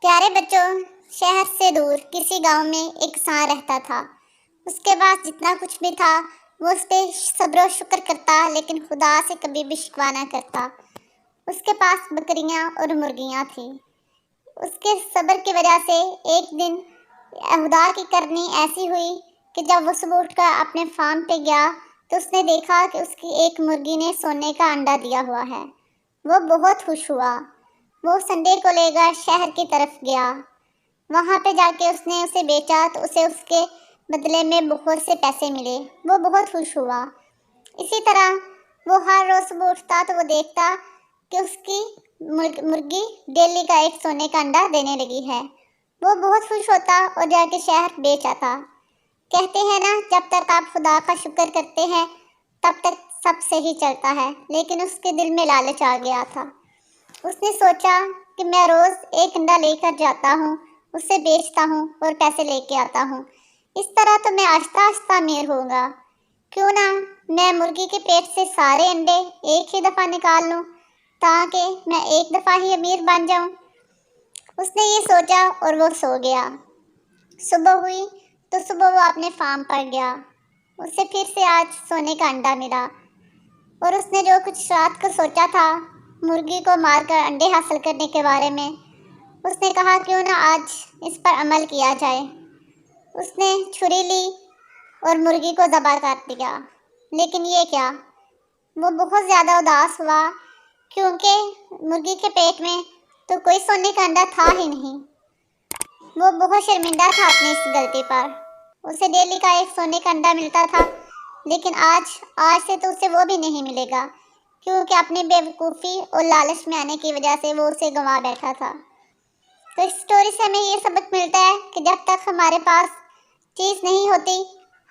پیارے بچوں، شہر سے دور کسی گاؤں میں ایک کسان رہتا تھا۔ اس کے پاس جتنا کچھ بھی تھا وہ اس پہ صبر و شکر کرتا، لیکن خدا سے کبھی بھی شکوہ نہ کرتا۔ اس کے پاس بکریاں اور مرغیاں تھیں۔ اس کے صبر کی وجہ سے ایک دن خدا کی کرنی ایسی ہوئی کہ جب وہ صبح اٹھ کر اپنے فارم پہ گیا تو اس نے دیکھا کہ اس کی ایک مرغی نے سونے کا انڈا دیا ہوا ہے۔ وہ بہت خوش ہوا۔ وہ اس انڈے کو لے کر شہر کی طرف گیا۔ وہاں پہ جا کے اس نے اسے بیچا تو اسے اس کے بدلے میں بہت سے پیسے ملے۔ وہ بہت خوش ہوا۔ اسی طرح وہ ہر روز صبح اٹھتا تو وہ دیکھتا کہ اس کی مرغی ڈیلی کا ایک سونے کا انڈا دینے لگی ہے۔ وہ بہت خوش ہوتا اور جا کے شہر بیچ آتا۔ کہتے ہیں نا، جب تک آپ خدا کا شکر کرتے ہیں تب تک سب صحیح چلتا ہے، لیکن اس کے دل میں لالچ آ گیا تھا۔ اس نے سوچا کہ میں روز ایک انڈا لے کر جاتا ہوں، اسے بیچتا ہوں اور پیسے لے کے آتا ہوں، اس طرح تو میں آہستہ آہستہ امیر ہوں گا۔ کیوں نہ میں مرغی کے پیٹ سے سارے انڈے ایک ہی دفعہ نکال لوں تاکہ میں ایک دفعہ ہی امیر بن جاؤں۔ اس نے یہ سوچا اور وہ سو گیا۔ صبح ہوئی تو صبح وہ اپنے فارم پر گیا۔ اسے پھر سے آج سونے کا انڈا ملا اور اس نے جو کچھ رات کو سوچا تھا مرغی کو مار کر انڈے حاصل کرنے کے بارے میں، اس نے کہا کیوں نہ آج اس پر عمل کیا جائے۔ اس نے چھری لی اور مرغی کو ذبح کر دیا، لیکن یہ کیا، وہ بہت زیادہ اداس ہوا کیونکہ مرغی کے پیٹ میں تو کوئی سونے کا انڈا تھا ہی نہیں۔ وہ بہت شرمندہ تھا اپنی اس غلطی پر۔ اسے ڈیلی کا ایک سونے کا انڈا ملتا تھا، لیکن آج سے تو اسے وہ بھی نہیں ملے گا کیونکہ اپنی بے وقوفی اور لالچ میں آنے کی وجہ سے وہ اسے گنوا بیٹھا تھا۔ تو اس سٹوری سے ہمیں یہ سبق ملتا ہے کہ جب تک ہمارے پاس چیز نہیں ہوتی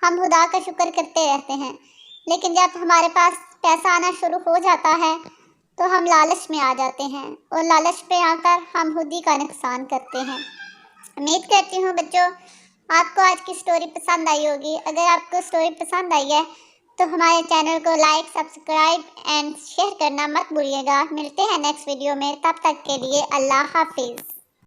ہم خدا کا شکر کرتے رہتے ہیں، لیکن جب ہمارے پاس پیسہ آنا شروع ہو جاتا ہے تو ہم لالچ میں آ جاتے ہیں اور لالچ پہ آ کر ہم خود ہی کا نقصان کرتے ہیں۔ امید کرتی ہوں بچوں آپ کو آج کی سٹوری پسند آئی ہوگی۔ اگر آپ کو سٹوری پسند آئی ہے تو ہمارے چینل کو لائک، سبسکرائب اینڈ شیئر کرنا مت بھولیے گا۔ ملتے ہیں نیکسٹ ویڈیو میں، تب تک کے لیے اللہ حافظ۔